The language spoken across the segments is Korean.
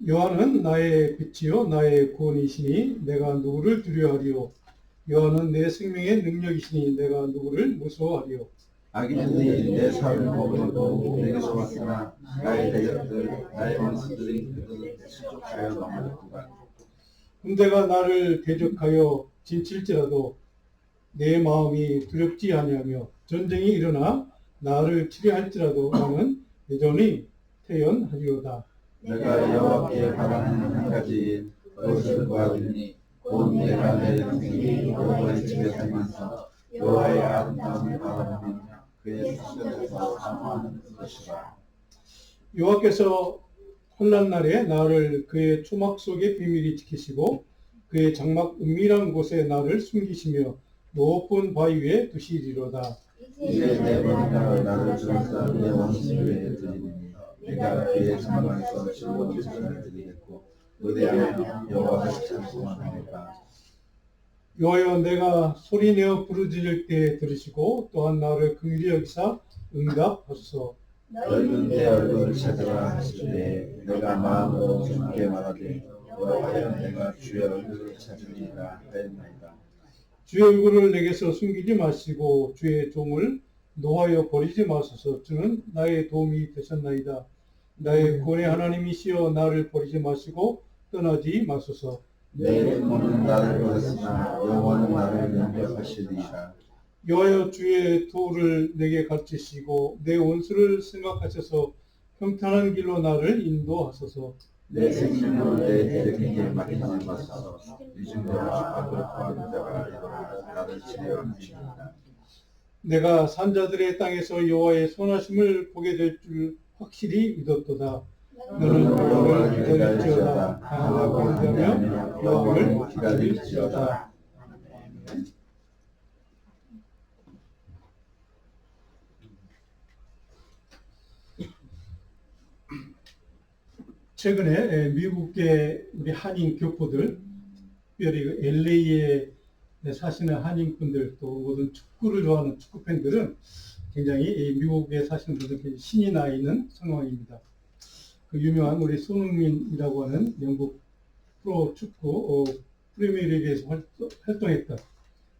여호와는 나의 빛이요 나의 구원이시니 내가 누구를 두려워하리요. 여호와는 내 생명의 능력이시니 내가 누구를 무서워하리요. 악인들이 내 살을 먹으려고 내게서 왔으나 나의 대적들 나의 원수들이 그들을 수족하여 넘어졌구나. 군대가 나를 대적하여 진칠지라도 내 마음이 두렵지 아니하며 전쟁이 일어나 나를 치려할지라도 나는 여전히 태연하리로다. 내가 여호와께 바라는 한 가지 것을 구하리니 곧 내가 내 평생이 여호와의 집에 살면서 여호와의 아름다움을 바라보며 그의 수전에서 사모하는 것이라. 여호와께서 혼난 날에 나를 그의 초막 속에 비밀히 지키시고 그의 장막 은밀한 곳에 나를 숨기시며 높은 바위 위에 두시리로다. 이제 내 머리가 나를 들어서 내 원수에게 드리니 내가 그의 장막에서 즐거운 찬송을 드리겠고 노래하며 여호와를 찬송하리로다. 여호와여 내가 소리내어 부르짖을 때 들으시고 또한 나를 긍휼히 여기사 응답하소서. 넓은 내 얼굴을 찾으라 하실 때 내가 마음으로 주께 말하되 여호와여 내가 주의 얼굴을 찾으리이다 하였나이다. 주의 얼굴을 내게서 숨기지 마시고 주의 종을 노하여 버리지 마소서. 주는 나의 도움이 되셨나이다. 나의 구원의 하나님이시여 나를 버리지 마시고 떠나지 마소서. 내 부모는 나를 버렸으나 여호와는 나를 영접하시리이다. 여호와여 주의 도를 내게 가르치시고 내 원수를 생각하셔서 평탄한 길로 나를 인도하소서. 내 생명을 내 대적에게 맡기지 마소서. 이중대와 악을 구하는 자가 일어나 나를 치려하시리이다. 내가 산자들의 땅에서 여호와의 선하심을 보게 될 줄 확실히 믿었도다. 너는 여호와를 기다릴지어다. 강하고 인자며 여호와를 기다릴지어다. 최근에 미국의 우리 한인 교포들, 특별히 LA에 사시는 한인분들 또 모든 축구를 좋아하는 축구 팬들은 굉장히 미국에 사시는 분들 신이 나 있는 상황입니다. 그 유명한 우리 손흥민이라고 하는 영국 프로 축구 프리미어리그에서 활동했던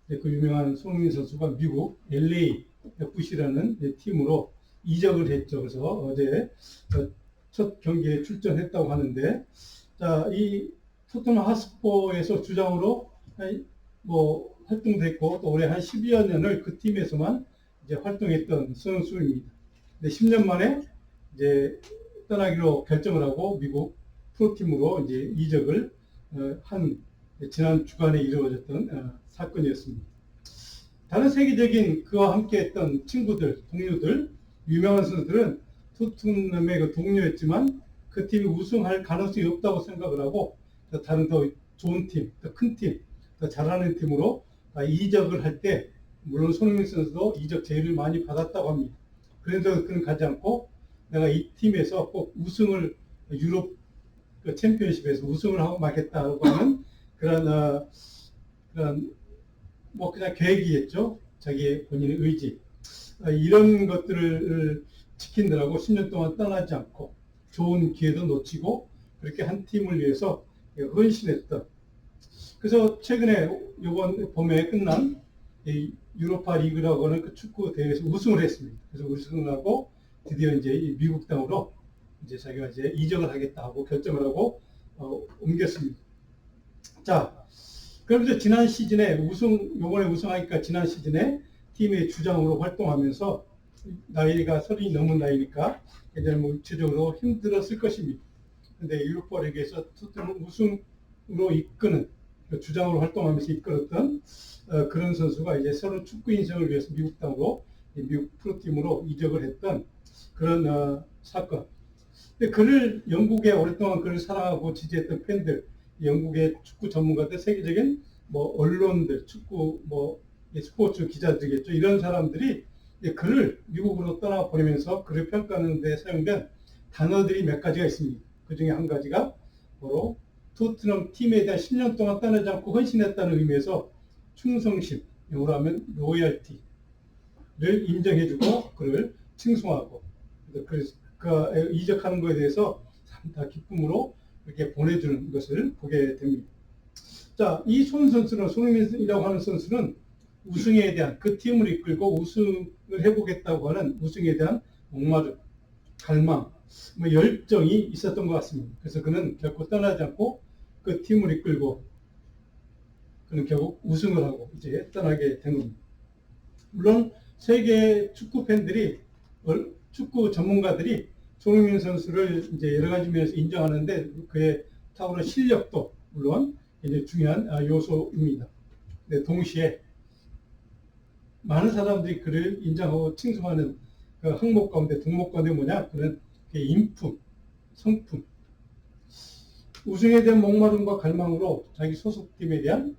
그 유명한 손흥민 선수가 미국 LA FC라는 팀으로 이적을 했죠. 그래서 어제 첫 경기에 출전했다고 하는데, 자, 이 토트넘 하스퍼에서 주장으로 활동됐고 또 올해 한 12여 년을 그 팀에서만 이제 활동했던 선수입니다. 근데 10년 만에 이제 떠나기로 결정을 하고 미국 프로팀으로 이제 이적을 한 지난 주간에 이루어졌던 사건이었습니다. 다른 세계적인 그와 함께했던 친구들, 동료들, 유명한 선수들은 토트넘의 그 동료였지만 그 팀이 우승할 가능성이 없다고 생각을 하고 다른 더 좋은 팀, 더 큰 팀, 더 잘하는 팀으로 이적을 할 때 물론 손흥민 선수도 이적 제의를 많이 받았다고 합니다. 그래서 그는 가지 않고 내가 이 팀에서 꼭 우승을 유럽 그 챔피언십에서 우승을 하고 말겠다고 하는 그런 그냥 계획이겠죠. 자기의 본인의 의지. 이런 것들을 지키느라고 10년 동안 떠나지 않고 좋은 기회도 놓치고 그렇게 한 팀을 위해서 헌신했던. 그래서 최근에 이번 봄에 끝난 유로파 리그라고 하는 그 축구 대회에서 우승을 했습니다. 그래서 우승을 하고 드디어 이제 미국 땅으로 이제 자기가 이제 이적을 하겠다 하고 결정을 하고 옮겼습니다. 자, 그러면서 지난 시즌에 요번에 우승하니까 지난 시즌에 팀의 주장으로 활동하면서 나이가 30이 넘은 나이니까 굉장히 육체적으로 힘들었을 것입니다. 근데 유로파 리그에서 토트넘 우승으로 이끄는 주장으로 활동하면서 이끌었던 그런 선수가 이제 새로운 축구 인생을 위해서 미국 땅으로 미국 프로팀으로 이적을 했던 그런 사건. 근데 그를 영국에 오랫동안 그를 사랑하고 지지했던 팬들, 영국의 축구 전문가들, 세계적인 언론들, 축구 스포츠 기자들이겠죠. 이런 사람들이 그를 미국으로 떠나버리면서 그를 평가하는 데 사용된 단어들이 몇 가지가 있습니다. 그 중에 한 가지가 바로 토트넘 팀에 대한 10년 동안 떠나지 않고 헌신했다는 의미에서 충성심, 영어로 하면 로열티를 인정해주고 그를 칭송하고 그래서 이적하는 것에 대해서 다 기쁨으로 이렇게 보내주는 것을 보게 됩니다. 자, 이 손흥민이라고 하는 선수는 우승에 대한 그 팀을 이끌고 우승을 해보겠다고 하는 우승에 대한 목마름, 갈망, 열정이 있었던 것 같습니다. 그래서 그는 결코 떠나지 않고 그 팀을 이끌고 그는 결국 우승을 하고 이제 떠나게 된 겁니다. 물론 세계 축구 팬들이, 축구 전문가들이 손흥민 선수를 이제 여러 가지 면에서 인정하는데 그의 탁월한 실력도 물론 이제 중요한 요소입니다. 네, 동시에 많은 사람들이 그를 인정하고 칭송하는 그 항목 가운데, 동목 가운데 뭐냐? 그는 인품, 성품, 우승에 대한 목마름과 갈망으로 자기 소속팀에 대한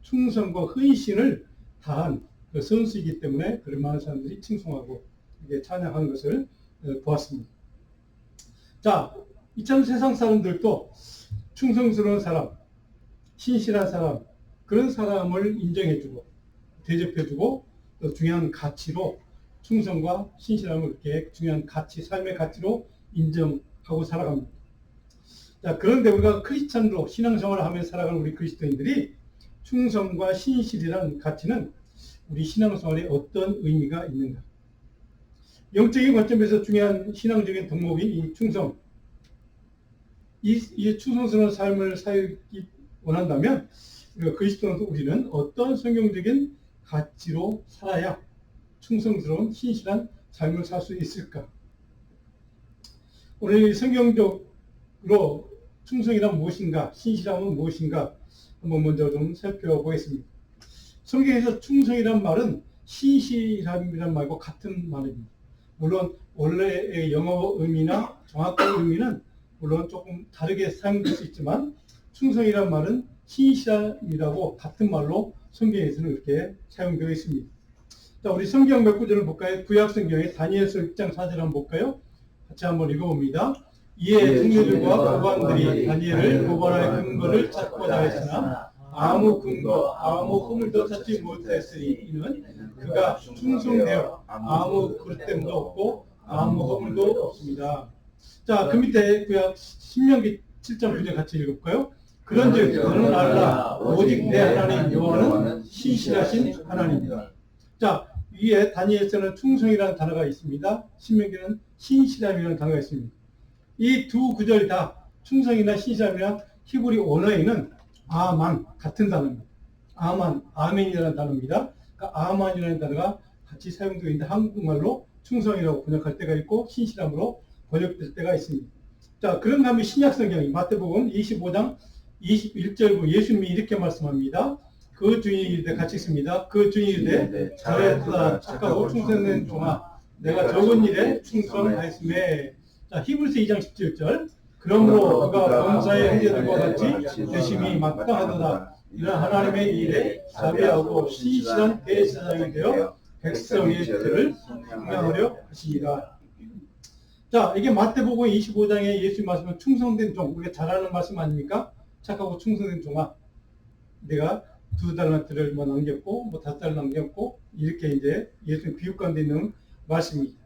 충성과 헌신을 다한 그 선수이기 때문에 그를 많은 사람들이 칭송하고 찬양하는 것을 보았습니다. 자, 이처럼 세상 사람들도 충성스러운 사람, 신실한 사람, 그런 사람을 인정해주고 대접해주고 또 중요한 가치로 충성과 신실함을 이렇게 중요한 가치, 삶의 가치로 인정하고 살아갑니다. 자, 그런데 우리가 크리스찬으로 신앙생활을 하면서 살아가는 우리 그리스도인들이 충성과 신실이라는 가치는 우리 신앙생활에 어떤 의미가 있는가? 영적인 관점에서 중요한 신앙적인 덕목인 이 충성, 이 충성스러운 삶을 살기 원한다면 그리스도인으로 우리는 어떤 성경적인 가치로 살아야 충성스러운 신실한 삶을 살 수 있을까? 오늘 성경적으로 충성이란 무엇인가, 신실함은 무엇인가 한번 먼저 좀 살펴보겠습니다. 성경에서 충성이란 말은 신실함이란 말과 같은 말입니다. 물론 원래의 영어 의미나 정확한 의미는 물론 조금 다르게 사용될 수 있지만 충성이란 말은 신실함이라고 같은 말로 성경에서는 이렇게 사용되어 있습니다. 자, 우리 성경 몇 구절을 볼까요? 구약 성경의 다니엘서 6장 4절 한번 볼까요? 같이 한번 읽어봅니다. 이에 승려들과 고관들이 다니엘을 고발할 근거를 찾고자 했으나 아무 근거, 아무 허물도 찾지 못했으니 이는 그가 충성되어 아무 그릇됨도 없고 아무 허물도 없습니다. 자, 그 밑에 구약 신명기 7장 9절 같이 읽어볼까요? 그런즉 너는 알라 오직 내 하나님 여호와는 신실하신 하나님이다. 자, 위에 다니엘서는 충성이라는 단어가 있습니다. 신명기는 신실함이라는 단어가 있습니다. 이 두 구절 다 충성이나 신실함이나 히브리 언어에는 아만 같은 단어입니다. 아만, 아멘이라는 단어입니다. 그러니까 아만이라는 단어가 같이 사용되고 있는데 한국말로 충성이라고 번역할 때가 있고 신실함으로 번역될 때가 있습니다. 자, 그런 다음에 신약성경이 마태복음 25장 21절부 예수님이 이렇게 말씀합니다. 그 주인이 이르되 같이 있습니다. 그 주인이 이르되 잘했다 착하고 충성된 종아 내가 적은 일에 충성하였으매. 자, 히브리서 2장 17절 그러므로 그가 범사의 형제들과 같이 열심히 마땅하도다. 이런 하나님의 일에 자비하고 신실한 대제사장이 되어 백성의 죄를 감당하려 하시니라. 자, 이게 마태복음 25장에 예수님 말씀은 충성된 종, 우리가 잘 아는 말씀 아닙니까? 착하고 충성된 종아, 내가 2달란트를 남겼고, 5달을 남겼고, 이렇게 이제 예수님 비유 가운데 있는 말씀입니다.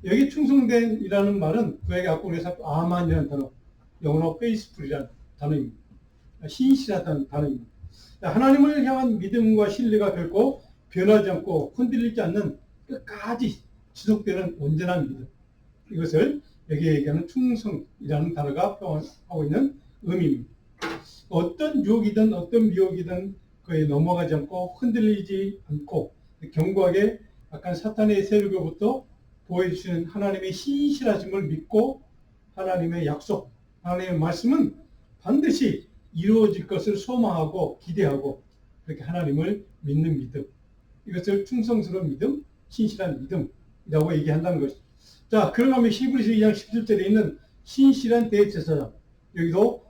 여기 충성된이라는 말은 구약의 악국에서 아만이라는 단어, 영어로 페이스풀이라는 단어입니다. 신실하다는 단어입니다. 하나님을 향한 믿음과 신뢰가 결코 변하지 않고 흔들리지 않는 끝까지 지속되는 온전한 믿음. 이것을 여기에 얘기하는 충성이라는 단어가 표현하고 있는 의미입니다. 어떤 유혹이든 어떤 미혹이든 그에 넘어가지 않고 흔들리지 않고 견고하게 약간 사탄의 세력으로부터 보여주시는 하나님의 신실하심을 믿고 하나님의 약속, 하나님의 말씀은 반드시 이루어질 것을 소망하고 기대하고 그렇게 하나님을 믿는 믿음. 이것을 충성스러운 믿음, 신실한 믿음이라고 얘기한다는 것입니다. 자, 그러면 히브리서 2장 17절에 있는 신실한 대제사장. 여기도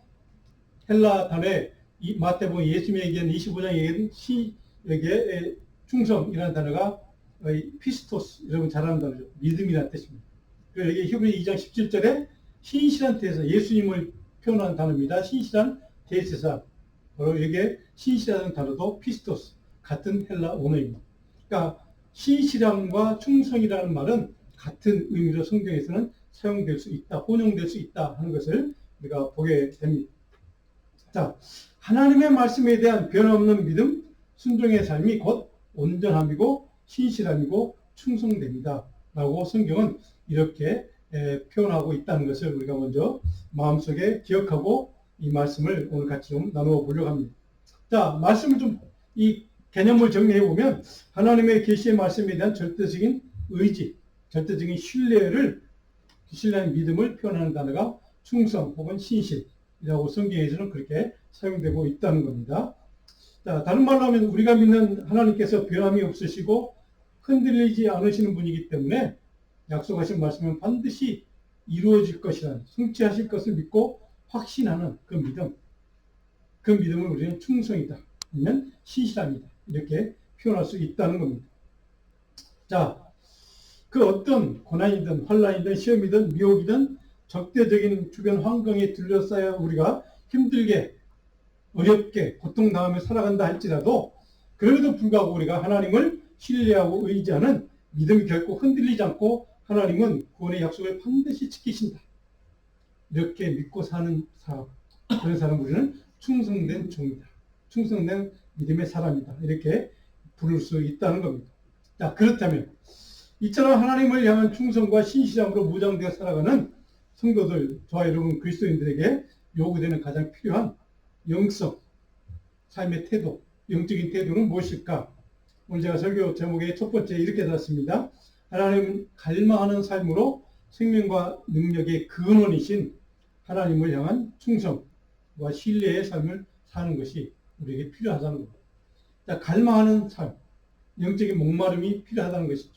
헬라 단어에 마태복음 예수님이 얘기한 25장에 얘기한 여기에 충성이라는 단어가 피스토스, 여러분 잘 아는 단어죠. 믿음이라는 뜻입니다. 그리고 여기 히브리 2장 17절에 신실한 대제사, 예수님을 표현하는 단어입니다. 신실한 대제사. 바로 여기에 신실하다는 단어도 피스토스, 같은 헬라 언어입니다. 그러니까 신실함과 충성이라는 말은 같은 의미로 성경에서는 사용될 수 있다, 혼용될 수 있다 하는 것을 우리가 보게 됩니다. 자, 하나님의 말씀에 대한 변함없는 믿음, 순종의 삶이 곧 온전함이고 신실함이고 충성됩니다. 라고 성경은 이렇게 표현하고 있다는 것을 우리가 먼저 마음속에 기억하고 이 말씀을 오늘 같이 좀 나누어 보려고 합니다. 자, 말씀을 좀 이 개념을 정리해 보면 하나님의 계시의 말씀에 대한 절대적인 의지, 절대적인 신뢰하는 믿음을 표현하는 단어가 충성 혹은 신실이라고 성경에서는 그렇게 사용되고 있다는 겁니다. 자, 다른 말로 하면 우리가 믿는 하나님께서 변함이 없으시고 흔들리지 않으시는 분이기 때문에 약속하신 말씀은 반드시 이루어질 것이라는, 성취하실 것을 믿고 확신하는 그 믿음, 그 믿음을 우리는 충성이다, 아니면 신실함이다, 이렇게 표현할 수 있다는 겁니다. 자, 그 어떤 고난이든 환난이든 시험이든 미혹이든 적대적인 주변 환경에 둘러싸여 우리가 힘들게 어렵게 고통당하며 살아간다 할지라도 그럼에도 불구하고 우리가 하나님을 신뢰하고 의지하는 믿음이 결코 흔들리지 않고 하나님은 구원의 약속을 반드시 지키신다, 이렇게 믿고 사는 사람, 그런 사람 우리는 충성된 종이다, 충성된 믿음의 사람이다, 이렇게 부를 수 있다는 겁니다. 자, 그렇다면 이처럼 하나님을 향한 충성과 신실함으로 무장되어 살아가는 성도들, 저와 여러분 그리스도인들에게 요구되는 가장 필요한 영성, 삶의 태도, 영적인 태도는 무엇일까? 오늘 제가 설교 제목의 첫 번째 이렇게 달았습니다. 하나님 갈망하는 삶으로 생명과 능력의 근원이신 하나님을 향한 충성과 신뢰의 삶을 사는 것이 우리에게 필요하다는 겁니다. 자, 갈망하는 삶, 영적인 목마름이 필요하다는 것이죠.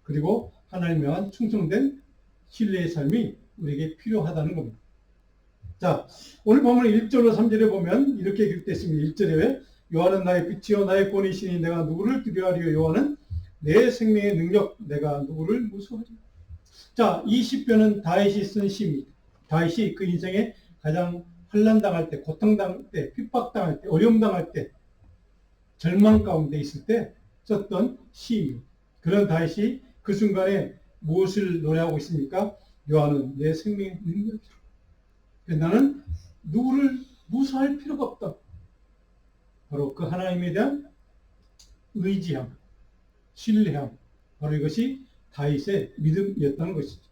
그리고 하나님을 향한 충성된 신뢰의 삶이 우리에게 필요하다는 겁니다. 자, 오늘 보면 1절로 3절에 보면 이렇게 기록되어 있습니다. 1절에 여호와는 나의 빛이요 나의 권위시니 내가 누구를 두려워하리요, 여호와는 내 생명의 능력, 내가 누구를 무서워하리요. 자, 이 시편은 다윗이 쓴 시입니다. 다윗이 그 인생에 가장 환난당할 때, 고통당할 때, 핍박당할 때, 어려움당할 때, 절망 가운데 있을 때 썼던 시입니다. 그런 다윗이 그 순간에 무엇을 노래하고 있습니까? 여호와는 내 생명의 능력이라. 나는 누구를 무서워할 필요가 없다. 바로 그 하나님에 대한 의지함, 신뢰함, 바로 이것이 다윗의 믿음이었다는 것이죠.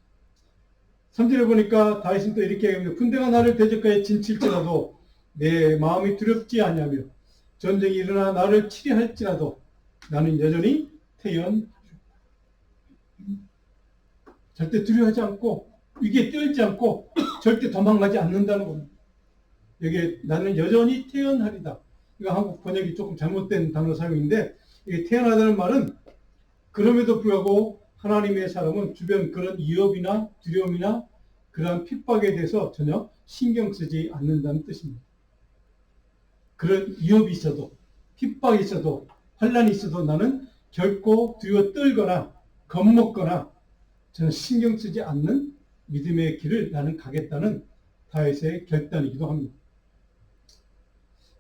3절에 보니까 다윗은 또 이렇게 얘기합니다. 군대가 나를 대적하여 진칠지라도 내 마음이 두렵지 아니하며 전쟁이 일어나 나를 치리할지라도 나는 여전히 태연하리라. 절대 두려워하지 않고 위기에 떨지 않고 절대 도망가지 않는다는 겁니다. 여기에 나는 여전히 태연하리다. 이거 한국 번역이 조금 잘못된 단어 사용인데, 이게 태연하다는 말은 그럼에도 불구하고 하나님의 사람은 주변 그런 위협이나 두려움이나 그러한 핍박에 대해서 전혀 신경 쓰지 않는다는 뜻입니다. 그런 위협이 있어도, 핍박이 있어도, 환난이 있어도 나는 결코 두려워 떨거나 겁먹거나 저는 신경 쓰지 않는 믿음의 길을 나는 가겠다는 다윗의 결단이기도 합니다.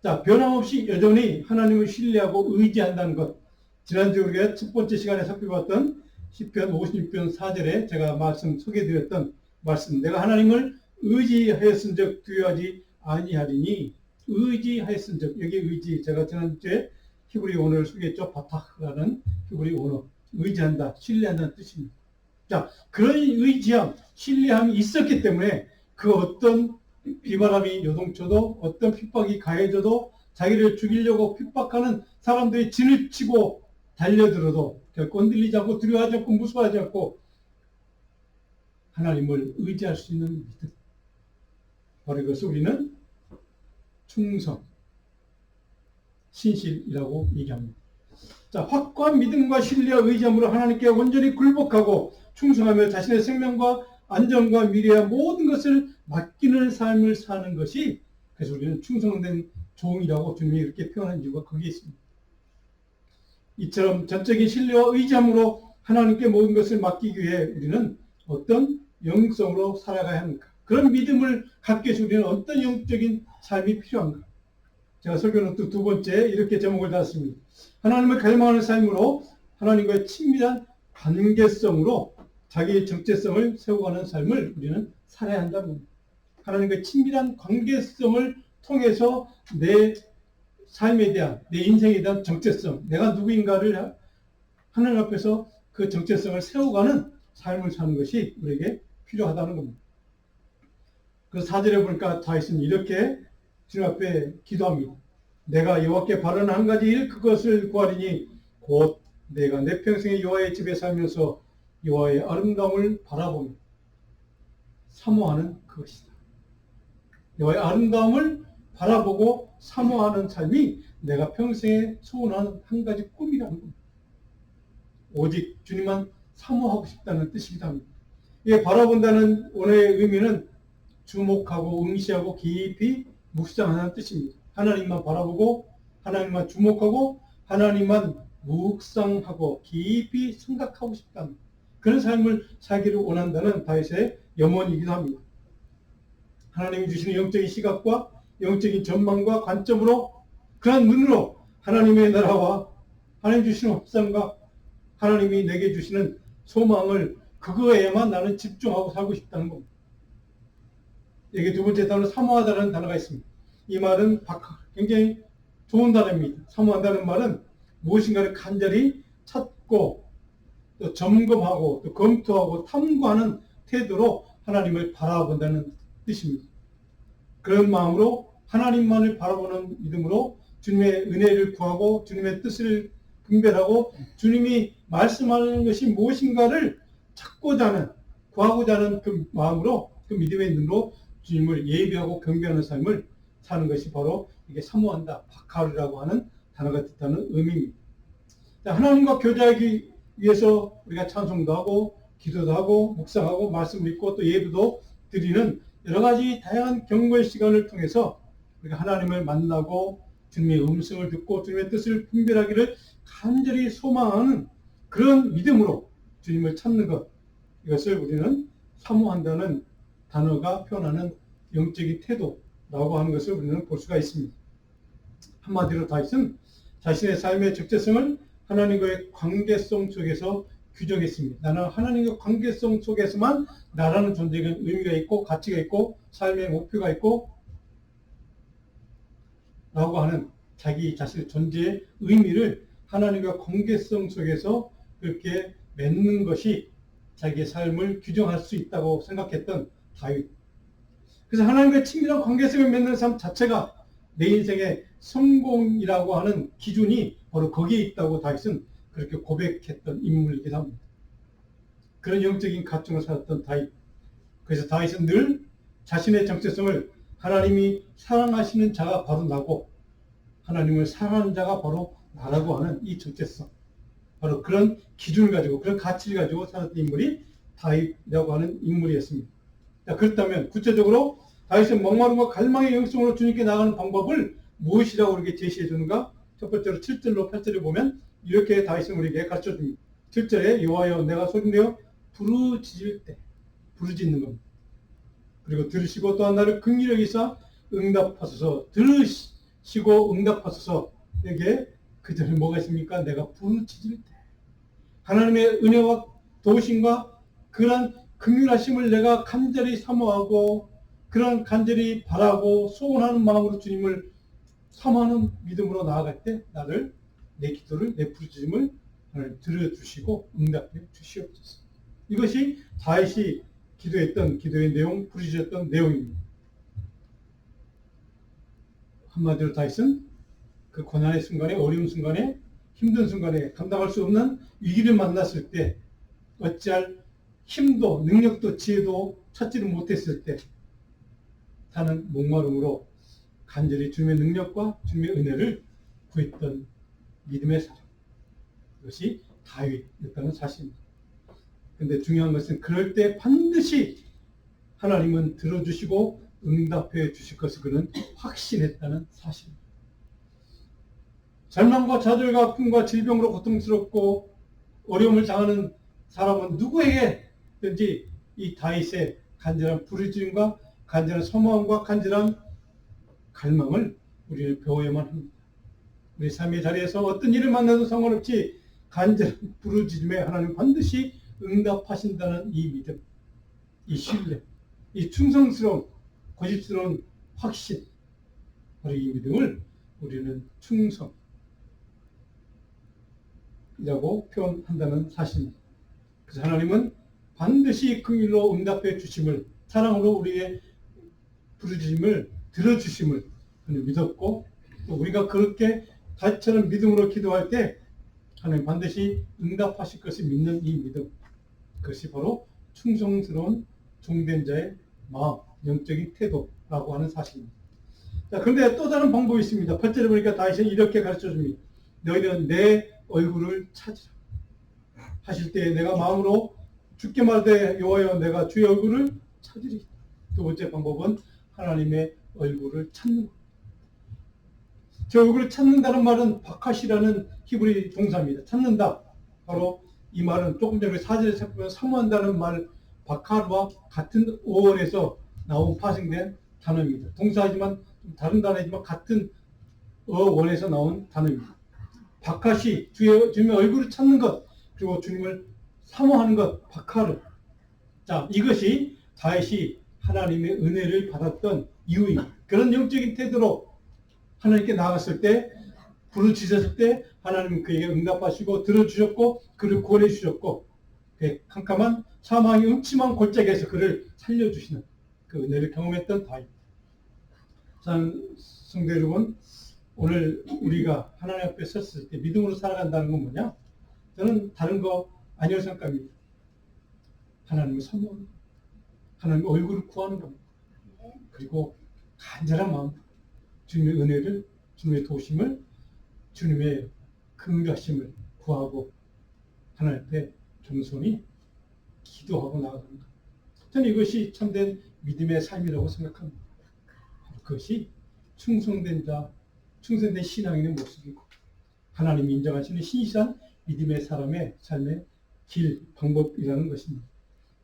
자, 변함없이 여전히 하나님을 신뢰하고 의지한다는 것. 지난주 우리가 첫 번째 시간에 살펴봤던 시편 56편 4절에 제가 소개해드렸던 말씀. 내가 하나님을 의지하였은즉 두려워하지 아니하리니, 의지하였은즉, 여기 의지, 제가 지난주에 히브리 언어를 소개했죠. 바타라는 히브리 언어. 의지한다, 신뢰한다는 뜻입니다. 자, 그런 의지함, 신뢰함이 있었기 때문에 그 어떤 비바람이 요동쳐도 어떤 핍박이 가해져도 자기를 죽이려고 핍박하는 사람들이 진을 치고 달려들어도 결코 흔들리지 않고 두려워하지 않고 무서워하지 않고 하나님을 의지할 수 있는 믿음. 바로 이것을 우리는 충성, 신실이라고 얘기합니다. 자, 확고한 믿음과 신뢰와 의지함으로 하나님께 온전히 굴복하고 충성하며 자신의 생명과 안전과 미래와 모든 것을 맡기는 삶을 사는 것이, 그래서 우리는 충성된 종이라고 주님이 이렇게 표현한 이유가 거기에 있습니다. 이처럼 전적인 신뢰와 의지함으로 하나님께 모든 것을 맡기기 위해 우리는 어떤 영성으로 살아가야 합니까? 그런 믿음을 갖기 위해서 우리는 어떤 영적인 삶이 필요한가? 제가 설교는 또 두 번째 이렇게 제목을 달았습니다. 하나님을 갈망하는 삶으로 하나님과의 친밀한 관계성으로 자기의 정체성을 세워가는 삶을 우리는 살아야 한다는 겁니다. 하나님과의 친밀한 관계성을 통해서 내 삶에 대한, 내 인생에 대한 정체성, 내가 누구인가를 하나님 앞에서 그 정체성을 세워가는 삶을 사는 것이 우리에게 필요하다는 겁니다. 그래서 4절에 보니까 다윗은 이렇게 주님 앞에 기도합니다. 내가 여호와께 바라는 한 가지 일 그것을 구하리니 곧 내가 내 평생에 여호와의 집에 살면서 여호와의 아름다움을 바라보며 사모하는 그것이다. 여호와의 아름다움을 바라보고 사모하는 삶이 내가 평생에 소원하는 한 가지 꿈이라는 겁니다. 오직 주님만 사모하고 싶다는 뜻입니다. 이게 바라본다는 오늘의 의미는 주목하고 응시하고 깊이 묵상하는 뜻입니다. 하나님만 바라보고 하나님만 주목하고 하나님만 묵상하고 깊이 생각하고 싶다는 그런 삶을 살기를 원한다는 다윗의 염원이기도 합니다. 하나님이 주시는 영적인 시각과 영적인 전망과 관점으로 그런 눈으로 하나님의 나라와 하나님 주시는 확상과 하나님이 내게 주시는 소망을 그거에만 나는 집중하고 살고 싶다는 겁니다. 여기 두 번째 단어 사모하다는 단어가 있습니다. 이 말은 굉장히 좋은 단어입니다. 사모한다는 말은 무엇인가를 간절히 찾고 또 점검하고 또 검토하고 탐구하는 태도로 하나님을 바라본다는 뜻입니다. 그런 마음으로 하나님만을 바라보는 믿음으로 주님의 은혜를 구하고 주님의 뜻을 분별하고 주님이 말씀하는 것이 무엇인가를 찾고자 하는 구하고자 하는 그 마음으로 그 믿음의 눈으로 주님을 예비하고 경배하는 삶을 사는 것이 바로 이게 사모한다, 바카르라고 하는 단어가 뜻하는 의미입니다. 하나님과 교제하기 위해서 우리가 찬송도 하고 기도도 하고 묵상하고 말씀을 읽고 또 예배도 드리는 여러 가지 다양한 경건의 시간을 통해서 우리가 하나님을 만나고 주님의 음성을 듣고 주님의 뜻을 분별하기를 간절히 소망하는 그런 믿음으로 주님을 찾는 것, 이것을 우리는 사모한다는 단어가 표현하는 영적인 태도라고 하는 것을 우리는 볼 수가 있습니다. 한마디로 다윗은 자신의 삶의 적재성을 하나님과의 관계성 속에서 규정했습니다. 나는 하나님과 관계성 속에서만 나라는 존재가 의미가 있고 가치가 있고 삶의 목표가 있고 라고 하는 자기 자신의 존재의 의미를 하나님과 관계성 속에서 그렇게 맺는 것이 자기의 삶을 규정할 수 있다고 생각했던 다윗. 그래서 하나님과 친밀한 관계성을 맺는 삶 자체가 내 인생의 성공이라고 하는 기준이 바로 거기에 있다고 다윗은 그렇게 고백했던 인물이기도 합니다. 그런 영적인 가정을 살았던 다윗. 그래서 다윗은 늘 자신의 정체성을 하나님이 사랑하시는 자가 바로 나고 하나님을 사랑하는 자가 바로 나라고 하는 이 정체성, 바로 그런 기준을 가지고 그런 가치를 가지고 살았던 인물이 다윗이라고 하는 인물이었습니다. 자, 그렇다면 구체적으로 다윗의 목마름과 갈망의 영성으로 주님께 나가는 방법을 무엇이라고 우리에게 제시해 주는가? 첫 번째로 7절로 8절을 보면 이렇게 다윗은 우리에게 가르쳐 줍니다. 7절에 여호와여 내가 소리내어 부르짖을 때, 부르짖는 겁니다. 그리고 들으시고 또한 나를 긍휼히 여기사 응답하소서. 들으시고 응답하소서. 여기에 그 전에 뭐가 있습니까? 내가 부르짖을 때 하나님의 은혜와 도우심과 그런 긍휼하심을 내가 간절히 사모하고 그런 간절히 바라고 소원하는 마음으로 주님을 사모하는 믿음으로 나아갈 때 나를 내 기도를 내 부르짖음을 들어주시고 응답해 주시옵소서. 이것이 다윗이 기도했던 기도의 내용, 부르짖었던 내용입니다. 한마디로 다윗은 그 고난의 순간에, 어려운 순간에, 힘든 순간에 감당할 수 없는 위기를 만났을 때 어찌할 힘도 능력도 지혜도 찾지를 못했을 때 나는 목마름으로 간절히 주님의 능력과 주님의 은혜를 구했던 믿음의 사람, 그것이 다윗이었다는 사실입니다. 그런데 중요한 것은 그럴 때 반드시 하나님은 들어주시고 응답해 주실 것을 그는 확신했다는 사실입니다. 절망과 좌절과 아픔과 질병으로 고통스럽고 어려움을 당하는 사람은 누구에게든지 이 다윗의 간절한 부르짖음과 간절한 소망과 간절한 갈망을 우리는 배워야만 합니다. 우리 삶의 자리에서 어떤 일을 만나도 상관없이 간절한 부르짖음에 하나님 반드시 응답하신다는 이 믿음, 이 신뢰, 이 충성스러움, 고집스러운 확신, 바로 이 믿음을 우리는 충성이라고 표현한다는 사실입니다. 그래서 하나님은 반드시 긍휼로 응답해 주심을, 사랑으로 우리의 부르짖음을 들어주심을 믿었고, 또 우리가 그렇게 다윗처럼 믿음으로 기도할 때 하나님 반드시 응답하실 것을 믿는 이 믿음, 그것이 바로 충성스러운 종된 자의 마음, 영적인 태도라고 하는 사실입니다. 자, 그런데 또 다른 방법이 있습니다. 8절에 보니까 다윗은 이렇게 가르쳐 줍니다. 너희는 내 얼굴을 찾으라 하실 때 내가 마음으로 주께 말하되 여호와여 내가 주의 얼굴을 찾으리. 두 번째 방법은 하나님의 얼굴을 찾는 것. 저 얼굴을 찾는다는 말은 바카시라는 히브리 동사입니다. 찾는다. 바로 이 말은 조금 전에 4절에 살펴보면 사모한다는 말 바카르와 같은 어원에서 나온 파생된 단어입니다. 동사지만 다른 단어이지만 같은 어원에서 나온 단어입니다. 바카시, 주님의 얼굴을 찾는 것, 그리고 주님을 사모하는 것, 바카르. 자, 이것이 다윗이 하나님의 은혜를 받았던 이유입니다. 그런 영적인 태도로 하나님께 나갔을 때, 부르짖었을 때 하나님은 그에게 응답하시고 들어주셨고 그를 구원해 주셨고, 그 캄캄한 사망의 음침한 골짜기에서 그를 살려주시는 그 은혜를 경험했던 다윗. 성도 여러분, 오늘 우리가 하나님 앞에 섰을 때 믿음으로 살아간다는 건 뭐냐? 저는 다른 거 아니라고 생각합니다. 하나님을 사모하는 것, 하나님의 얼굴을 구하는 겁니다. 그리고 간절한 마음, 주님의 은혜를, 주님의 도심을, 주님의 긍휼하심을 구하고 하나님 앞에 겸손히 기도하고 나아가는 것. 저는 이것이 참된 믿음의 삶이라고 생각합니다. 그것이 충성된 자, 충성된 신앙인의 모습이고 하나님이 인정하시는 신실한 믿음의 사람의 삶의 길, 방법이라는 것입니다.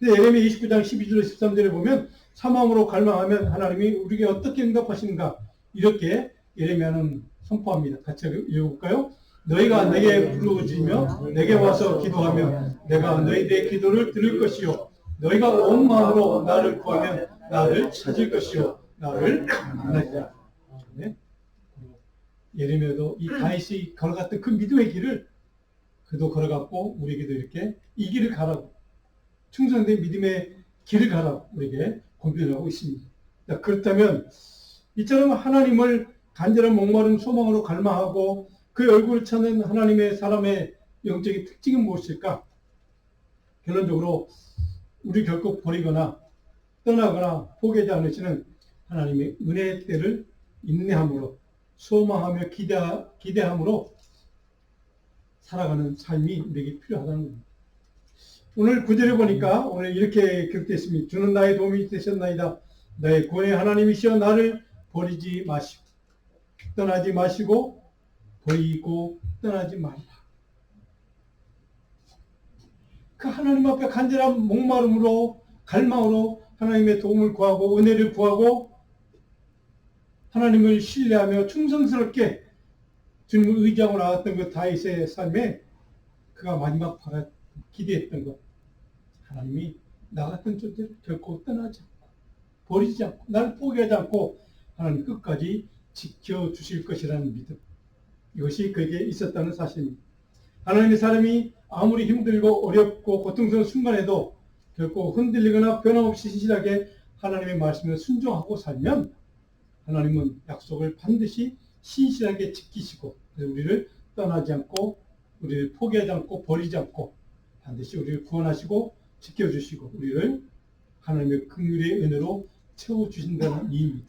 예레미야 29장 12절 13절에 보면 사망으로 갈망하면 하나님이 우리에게 어떻게 응답하시는가, 이렇게 예레미야는 선포합니다. 같이 읽어볼까요? 너희가 내게 부르짖으며 내게 와서 기도하면 내가 너희들의 기도를 들을 것이요 너희가 온 마음으로 나를 구하면 나를 찾을 것이요 나를 만나리라. 네? 예레미야도 이 다윗이 걸어갔던 그 믿음의 길을 그도 걸어갔고 우리에게도 이렇게 이 길을 가라고, 충성된 믿음의 길을 가라고 우리에게 권면하고 있습니다. 자, 그렇다면 이처럼 하나님을 간절한 목마른 소망으로 갈망하고 그 얼굴을 찾는 하나님의 사람의 영적인 특징은 무엇일까? 결론적으로 우리 결코 버리거나 떠나거나 포기하지 않으시는 하나님의 은혜의 때를 인내함으로 소망하며 기대함으로 살아가는 삶이 우리에게 필요하다는 겁니다. 오늘 9절에 보니까 오늘 이렇게 기록되어 있습니다. 주는 나의 도움이 되셨나이다. 나의 구원의 하나님이시여 나를 버리지 마시고 떠나지 마시고 버리고 떠나지 말라. 그 하나님 앞에 간절한 목마름으로 갈망으로 하나님의 도움을 구하고 은혜를 구하고 하나님을 신뢰하며 충성스럽게 주님을 의지하고 나갔던 그 다윗의 삶에 그가 마지막 바라 기대했던 것, 하나님이 나 같은 존재를 결코 떠나지 않고 버리지 않고 나를 포기하지 않고 하나님 끝까지 지켜주실 것이라는 믿음, 이것이 그에게 있었다는 사실입니다. 하나님의 사람이 아무리 힘들고 어렵고 고통스러운 순간에도 결코 흔들리거나 변함없이 신실하게 하나님의 말씀을 순종하고 살면 하나님은 약속을 반드시 신실하게 지키시고 우리를 떠나지 않고 우리를 포기하지 않고 버리지 않고 반드시 우리를 구원하시고 지켜주시고 우리를 하나님의 긍휼의 은혜로 채워주신다는 이입니다.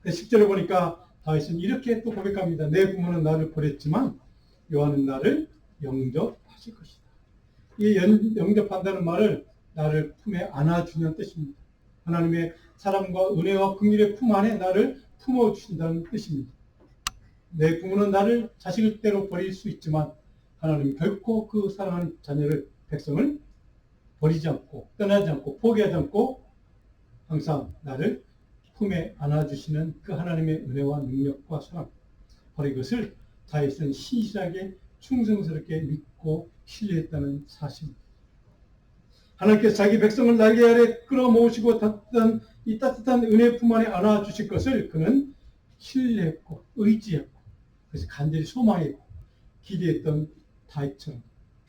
10절에 보니까 다윗은 이렇게 또 고백합니다. 내 부모는 나를 버렸지만 여호와는 나를 영접하실 것이다. 이 영접한다는 말을 나를 품에 안아주는 뜻입니다. 하나님의 사랑과 은혜와 긍휼의 품 안에 나를 품어주신다는 뜻입니다. 내 부모는 나를 자식을 때로 버릴 수 있지만 하나님은 결코 그 사랑하는 자녀를, 백성을 버리지 않고 떠나지 않고 포기하지 않고 항상 나를 품에 안아주시는 그 하나님의 은혜와 능력과 사랑, 바로 이것을 다윗은 신실하게 충성스럽게 믿고 신뢰했다는 사실입니다. 하나님께서 자기 백성을 날개 아래 끌어모으시고 따뜻한 이 따뜻한 은혜 품 안에 안아주실 것을 그는 신뢰했고 의지했고 그래서 간절히 소망했고 기대했던 다윗처럼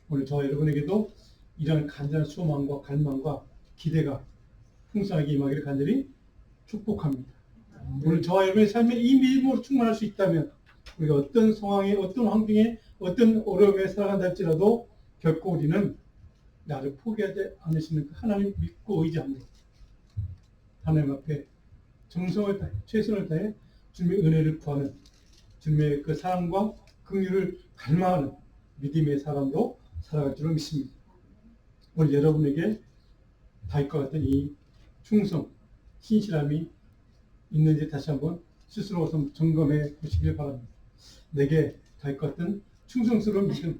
오늘 저와 여러분에게도 이런 간절한 소망과 갈망과 기대가 풍성하게 임하기를 간절히 축복합니다. 오늘 저와 여러분의 삶에 이 믿음으로 충만할 수 있다면 우리가 어떤 상황에 어떤 환경에 어떤 어려움에 살아간다 할지라도 결코 우리는 나를 포기하지 않으시는 그 하나님 믿고 의지합니다. 하나님 앞에 정성을 다해 최선을 다해 주님의 은혜를 구하는 주님의 그 사랑과 긍휼을 갈망하는 믿음의 사람으로 살아갈 줄로 믿습니다. 오늘 여러분에게 다윗과 같은 이 충성, 신실함이 있는지 다시 한번 스스로 점검해 보시길 바랍니다. 내게 다윗과 같은 충성스러운 믿음,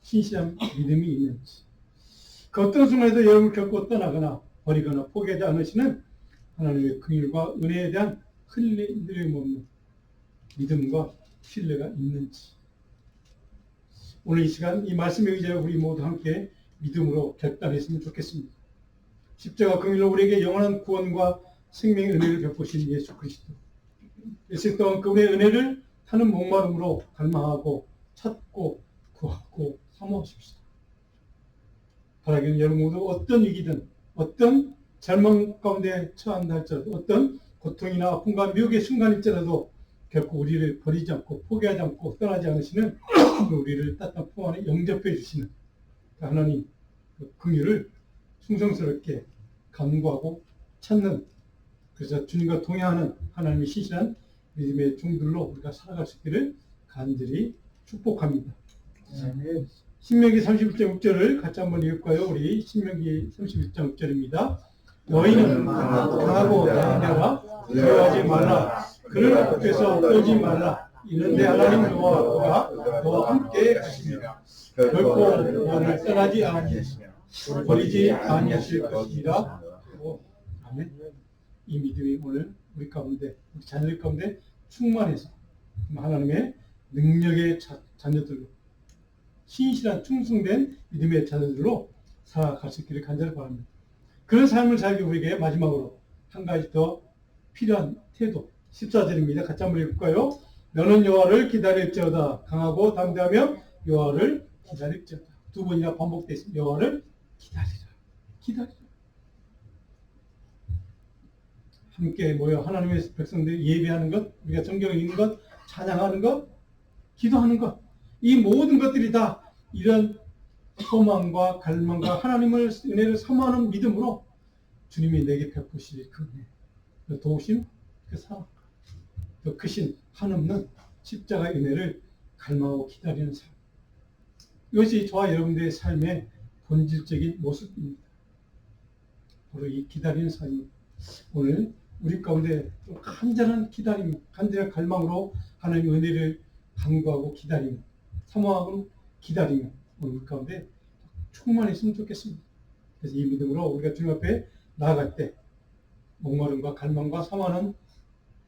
신실한 믿음이 있는지 그 어떤 순간에도 여러분을 결코 떠나거나 버리거나 포기하지 않으시는 하나님의 긍휼과 은혜에 대한 흔들림 없는 믿음과 신뢰가 있는지 오늘 이 시간 이 말씀에 의지하여 우리 모두 함께 믿음으로 결단했으면 좋겠습니다. 십자가 긍휼로 우리에게 영원한 구원과 생명의 은혜를 베푸신 예수 그리스도 일생 동안 그분의 은혜를 타는 목마름으로 갈망하고 찾고 구하고 사모하십시오. 바라기는 여러분 모두 어떤 위기든 어떤 절망 가운데 처한다 할지라도 어떤 고통이나 아픔과 미혹의 순간일지라도 결코 우리를 버리지 않고 포기하지 않고 떠나지 않으시는 우리를 따뜻한 품 안에 영접해 주시는 그 하나님 그 긍휼을 충성스럽게 간구하고 찾는 그래서 주님과 동행하는 하나님의 신실한 믿음의 종들로 우리가 살아갈 수 있기를 간절히 축복합니다. 신명기 31.6절을 같이 한번 읽을까요? 우리 신명기 31.6절입니다. 너희는 강하고 담대하라 두려워하지 말라 그를 앞에서 떠지 말라 이는 내 하나님 여호와가 너와 함께 하시며 결코 너를 떠나지 아니하시며 버리지 아니하실 것이라. 아멘. 이 믿음이 오늘 우리 가운데 우리 자녀들 가운데 충만해서 하나님의 능력의 자녀들로 신실한 충성된 믿음의 자녀들로 살아갈 수 있기를 간절히 바랍니다. 그런 삶을 살기 우리에게 마지막으로 한 가지 더 필요한 태도 14절입니다. 같이 한번 읽을까요? 너는 여호와를 기다릴지어다 강하고 담대하며 여호와를 기다릴지어다. 두 번이나 반복되어 있습니다. 여호와를 기다리라. 함께 모여 하나님의 백성들이 예배하는 것, 우리가 성경을 읽는 것, 찬양하는 것, 기도하는 것, 이 모든 것들이 다 이런 소망과 갈망과 하나님의 은혜를 사모하는 믿음으로 주님이 내게 베푸실 그 은혜, 그 도우심, 그 사랑, 그 크신 한없는 십자가의 은혜를 갈망하고 기다리는 삶. 이것이 저와 여러분들의 삶의 본질적인 모습입니다. 바로 이 기다리는 삶입니다. 오늘 우리 가운데 간절한 기다림, 간절한 갈망으로 하나님의 은혜를 간구하고 기다리며 사모하고 기다리며 오늘 우리 가운데 충만했으면 좋겠습니다. 그래서 이 믿음으로 우리가 주님 앞에 나아갈 때 목마름과 갈망과 사모하는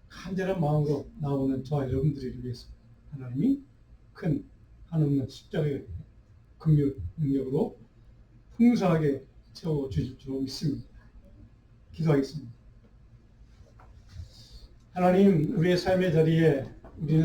간절한 마음으로 나오는 저와 여러분들을 위해서 하나님이 큰 한없는 십자가의 긍휼 능력으로 풍성하게 채워주실 줄 믿습니다. 기도하겠습니다. 하나님, 우리의 삶의 자리에 우리는